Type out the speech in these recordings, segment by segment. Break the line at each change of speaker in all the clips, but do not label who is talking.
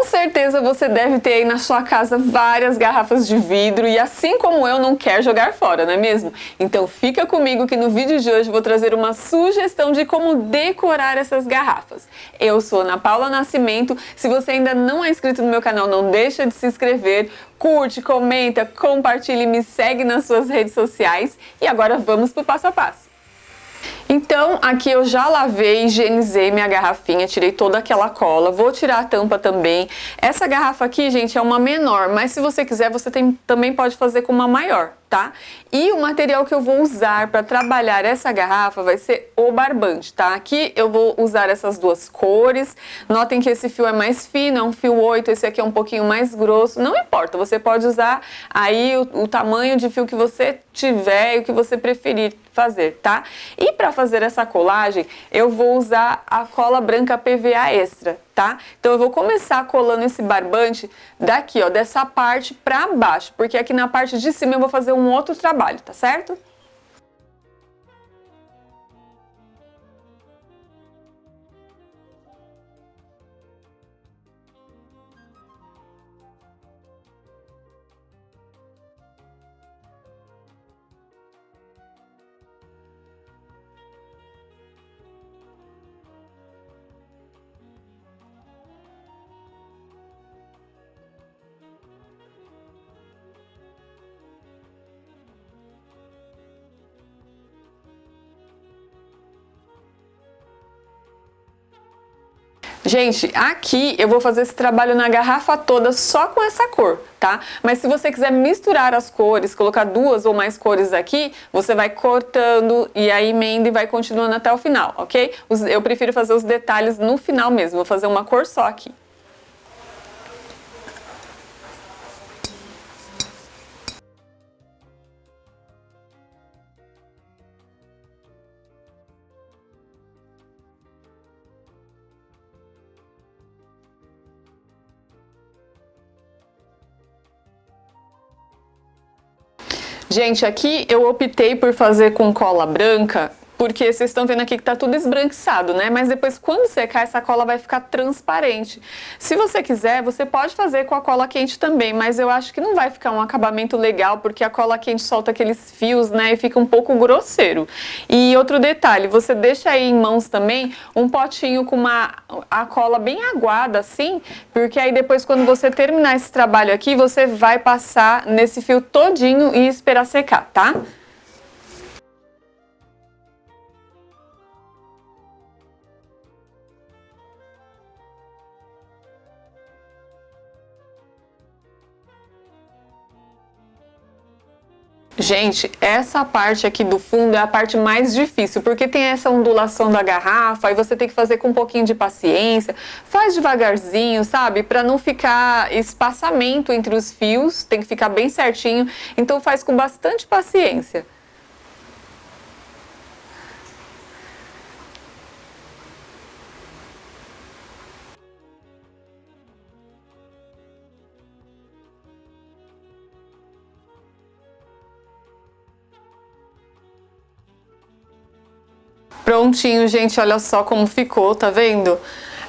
certeza você deve ter aí na sua casa várias garrafas de vidro e assim como eu não quer jogar fora, não é mesmo? Então fica comigo que no vídeo de hoje vou trazer uma sugestão de como decorar essas garrafas. Eu sou Ana Paula Nascimento, se você ainda não é inscrito no meu canal, não deixa de se inscrever, curte, comenta, compartilha e me segue nas suas redes sociais e agora vamos pro passo a passo. Então, aqui eu já lavei, higienizei minha garrafinha, tirei toda aquela cola, vou tirar a tampa também. Essa garrafa aqui, gente, é uma menor, mas se você quiser, você também pode fazer com uma maior, tá? E o material que eu vou usar para trabalhar essa garrafa vai ser o barbante, tá? Aqui eu vou usar essas duas cores. Notem que esse fio é mais fino, é um fio 8, esse aqui é um pouquinho mais grosso. Não importa, você pode usar aí o tamanho de fio que você tiver e o que você preferir fazer, tá? E para fazer essa colagem, eu vou usar a cola branca PVA extra, tá? Então eu vou começar colando esse barbante daqui, ó, dessa parte para baixo, porque aqui na parte de cima eu vou fazer um outro trabalho, tá certo? Gente, aqui eu vou fazer esse trabalho na garrafa toda só com essa cor, tá? Mas se você quiser misturar as cores, colocar duas ou mais cores aqui, você vai cortando e aí emenda e vai continuando até o final, ok? Eu prefiro fazer os detalhes no final mesmo, vou fazer uma cor só aqui. Gente, aqui eu optei por fazer com cola branca, porque vocês estão vendo aqui que tá tudo esbranquiçado, né? Mas depois, quando secar, essa cola vai ficar transparente. Se você quiser, você pode fazer com a cola quente também, mas eu acho que não vai ficar um acabamento legal, porque a cola quente solta aqueles fios, né? E fica um pouco grosseiro. E outro detalhe, você deixa aí em mãos também um potinho com a cola bem aguada, assim, porque aí depois, quando você terminar esse trabalho aqui, você vai passar nesse fio todinho e esperar secar, tá? Gente, essa parte aqui do fundo é a parte mais difícil, porque tem essa ondulação da garrafa, aí você tem que fazer com um pouquinho de paciência, faz devagarzinho, sabe? Para não ficar espaçamento entre os fios, tem que ficar bem certinho, então faz com bastante paciência. Prontinho, gente, olha só como ficou, tá vendo?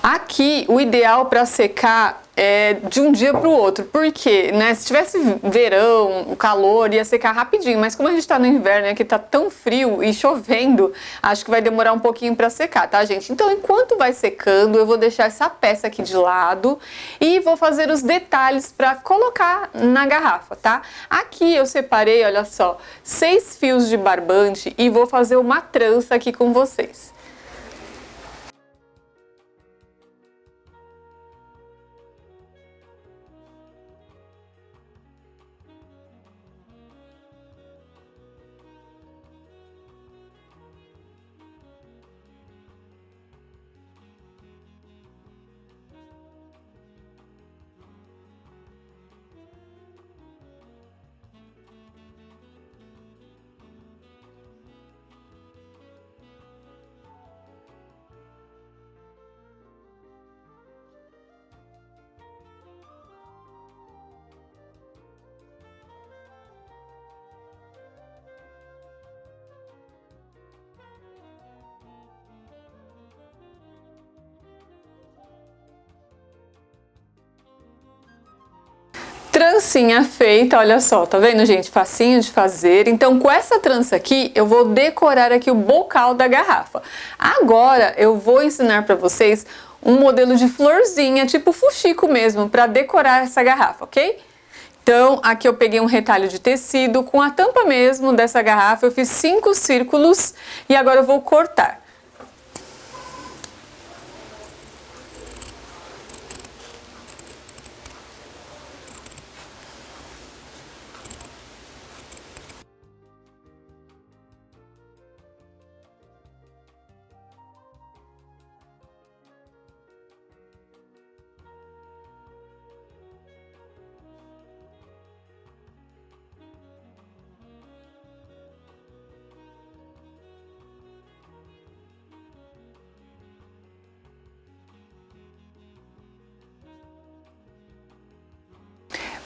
Aqui, o ideal para secar é de um dia para o outro, porque, né, se tivesse verão, o calor, ia secar rapidinho, mas como a gente tá no inverno e aqui tá tão frio e chovendo, acho que vai demorar um pouquinho para secar, tá, gente? Então, enquanto vai secando, eu vou deixar essa peça aqui de lado e vou fazer os detalhes para colocar na garrafa, tá? Aqui eu separei, olha só, 6 fios de barbante e vou fazer uma trança aqui com vocês. Trancinha feita, olha só, tá vendo, gente? Facinho de fazer. Então, com essa trança aqui, eu vou decorar aqui o bocal da garrafa. Agora, eu vou ensinar pra vocês um modelo de florzinha, tipo fuxico mesmo, pra decorar essa garrafa, ok? Então, aqui eu peguei um retalho de tecido, com a tampa mesmo dessa garrafa, eu fiz 5 círculos e agora eu vou cortar.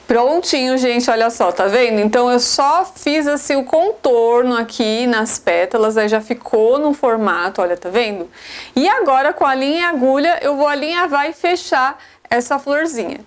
Prontinho, gente, olha só, tá vendo? Então eu só fiz assim o contorno aqui nas pétalas, aí já ficou no formato, olha, tá vendo? E agora com a linha e agulha eu vou alinhavar e fechar essa florzinha.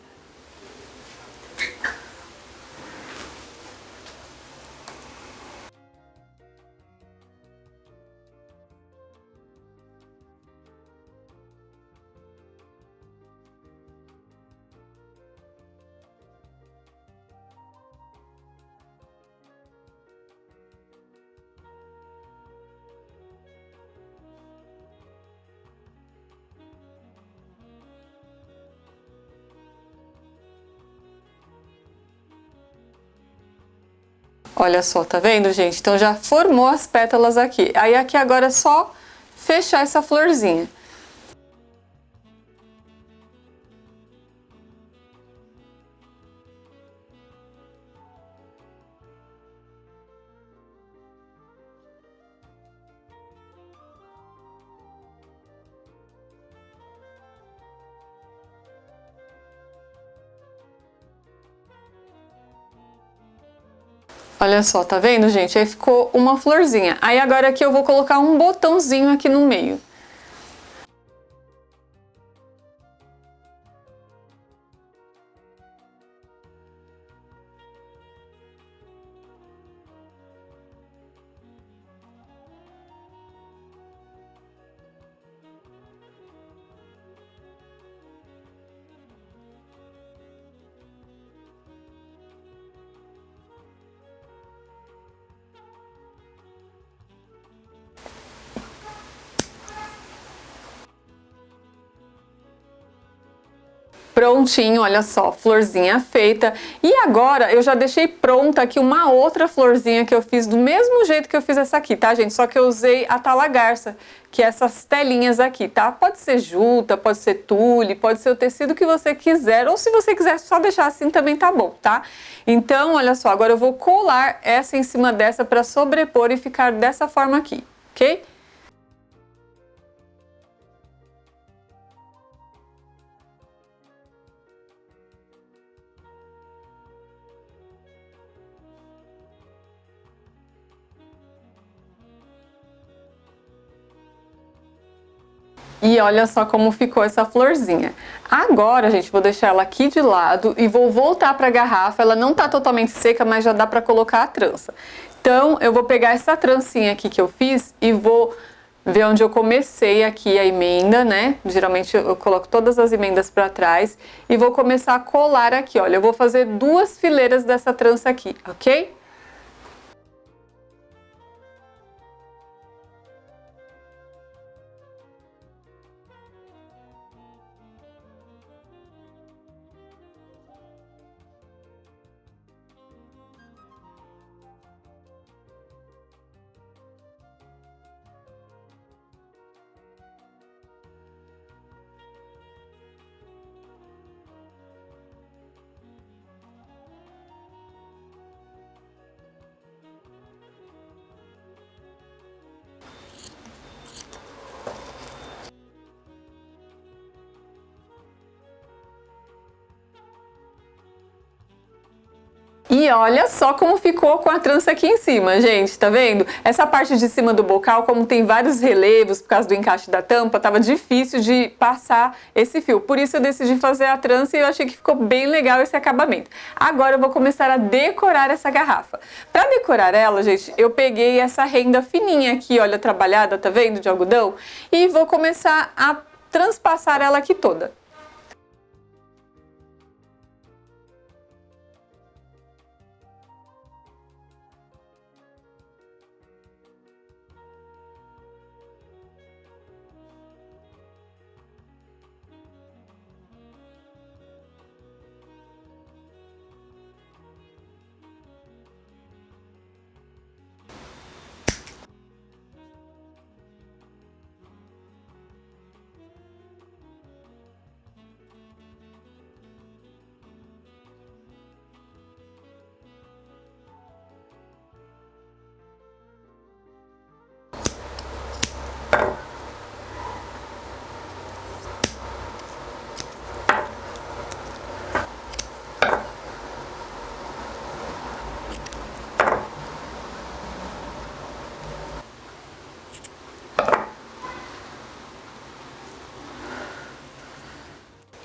Olha só, tá vendo, gente? Então já formou as pétalas aqui. Aí aqui agora é só fechar essa florzinha. Olha só, tá vendo, gente? Aí ficou uma florzinha. Aí agora aqui eu vou colocar um botãozinho aqui no meio. Prontinho, olha só, florzinha feita. E agora eu já deixei pronta aqui uma outra florzinha que eu fiz do mesmo jeito que eu fiz essa aqui, tá, gente? Só que eu usei a talagarça, que é essas telinhas aqui, tá? Pode ser juta, pode ser tule, pode ser o tecido que você quiser, ou se você quiser só deixar assim também tá bom, tá? Então, olha só, agora eu vou colar essa em cima dessa para sobrepor e ficar dessa forma aqui, ok? E olha só como ficou essa florzinha. Agora, gente, vou deixar ela aqui de lado e vou voltar para a garrafa. Ela não tá totalmente seca, mas já dá para colocar a trança. Então, eu vou pegar essa trancinha aqui que eu fiz e vou ver onde eu comecei aqui a emenda, né? Geralmente eu coloco todas as emendas para trás e vou começar a colar aqui, olha. Eu vou fazer 2 fileiras dessa trança aqui, ok? E olha só como ficou com a trança aqui em cima, gente, tá vendo? Essa parte de cima do bocal, como tem vários relevos por causa do encaixe da tampa, tava difícil de passar esse fio. Por isso eu decidi fazer a trança e eu achei que ficou bem legal esse acabamento. Agora eu vou começar a decorar essa garrafa. Para decorar ela, gente, eu peguei essa renda fininha aqui, olha, trabalhada, tá vendo, de algodão? E vou começar a transpassar ela aqui toda.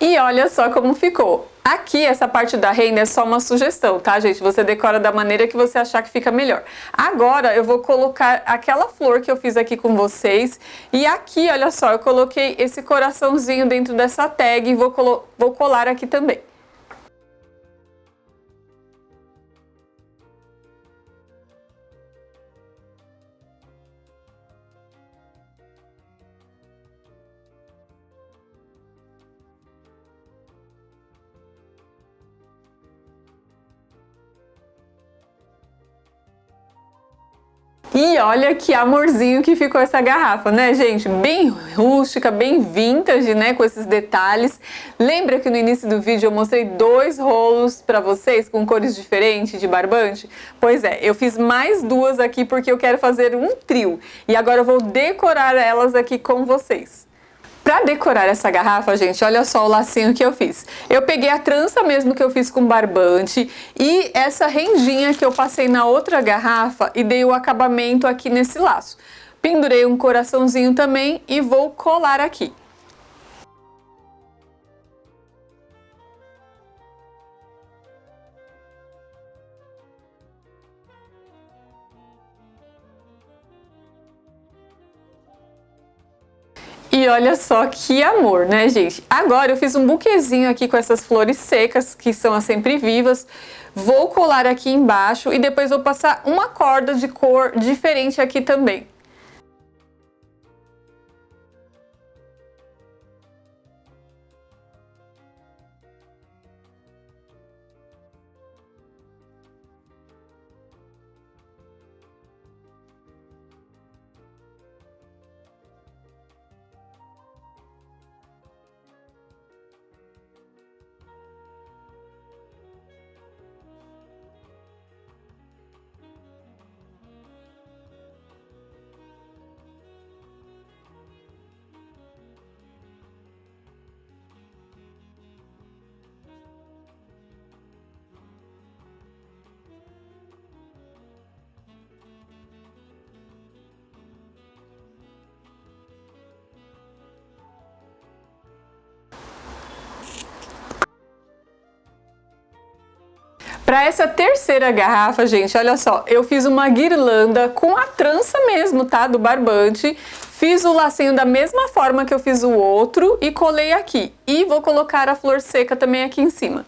E olha só como ficou. Aqui, essa parte da renda é só uma sugestão, tá, gente? Você decora da maneira que você achar que fica melhor. Agora, eu vou colocar aquela flor que eu fiz aqui com vocês. E aqui, olha só, eu coloquei esse coraçãozinho dentro dessa tag e vou colar aqui também. E olha que amorzinho que ficou essa garrafa, né, gente? Bem rústica, bem vintage, né, com esses detalhes. Lembra que no início do vídeo eu mostrei 2 rolos pra vocês com cores diferentes de barbante? Pois é, eu fiz mais 2 aqui porque eu quero fazer um trio. E agora eu vou decorar elas aqui com vocês. Para decorar essa garrafa, gente, olha só o lacinho que eu fiz. Eu peguei a trança mesmo que eu fiz com barbante e essa rendinha que eu passei na outra garrafa e dei o acabamento aqui nesse laço. Pendurei um coraçãozinho também e vou colar aqui. E olha só que amor, né, gente? Agora eu fiz um buquezinho aqui com essas flores secas, que são as sempre vivas. Vou colar aqui embaixo e depois vou passar uma corda de cor diferente aqui também. Para essa terceira garrafa, gente, olha só, eu fiz uma guirlanda com a trança mesmo, tá? Do barbante. Fiz o lacinho da mesma forma que eu fiz o outro e colei aqui. E vou colocar a flor seca também aqui em cima.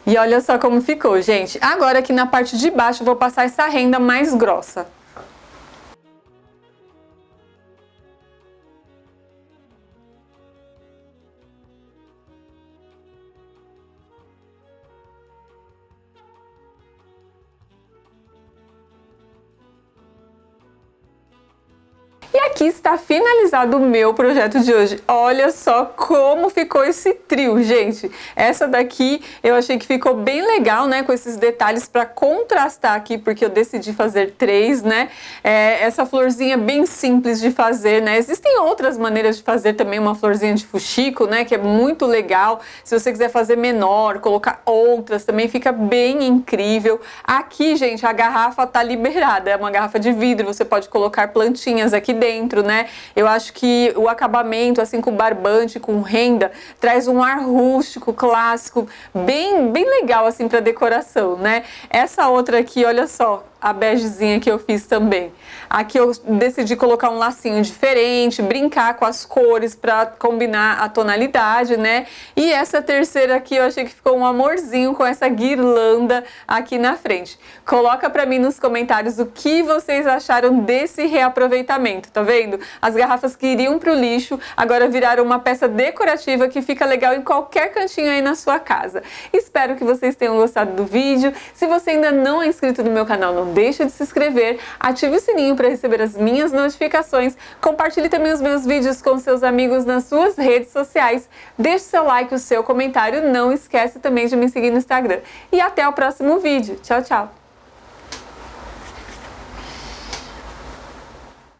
E olha só como ficou, gente. Agora aqui na parte de baixo eu vou passar essa renda mais grossa. aqui está finalizado o meu projeto de hoje. Olha só como ficou esse trio, gente. Essa daqui eu achei que ficou bem legal, né? Com esses detalhes para contrastar aqui, porque eu decidi fazer 3, né? Essa florzinha bem simples de fazer, né? Existem outras maneiras de fazer também uma florzinha de fuxico, né? Que é muito legal. Se você quiser fazer menor, colocar outras, também fica bem incrível. Aqui, gente, a garrafa tá liberada. É uma garrafa de vidro, você pode colocar plantinhas aqui dentro, né? Eu acho que o acabamento, assim, com barbante, com renda, traz um ar rústico, clássico, bem legal, assim, para decoração, né? Essa outra aqui, olha só, a begezinha que eu fiz também. Aqui eu decidi colocar um lacinho diferente, brincar com as cores para combinar a tonalidade, né? E essa terceira aqui eu achei que ficou um amorzinho com essa guirlanda aqui na frente. Coloca para mim nos comentários o que vocês acharam desse reaproveitamento, tá vendo? As garrafas que iriam pro lixo agora viraram uma peça decorativa que fica legal em qualquer cantinho aí na sua casa. Espero que vocês tenham gostado do vídeo. Se você ainda não é inscrito no meu canal, não deixa de se inscrever, ative o sininho para receber as minhas notificações, compartilhe também os meus vídeos com seus amigos nas suas redes sociais, deixe seu like, o seu comentário, não esquece também de me seguir no Instagram. E até o próximo vídeo. Tchau, tchau!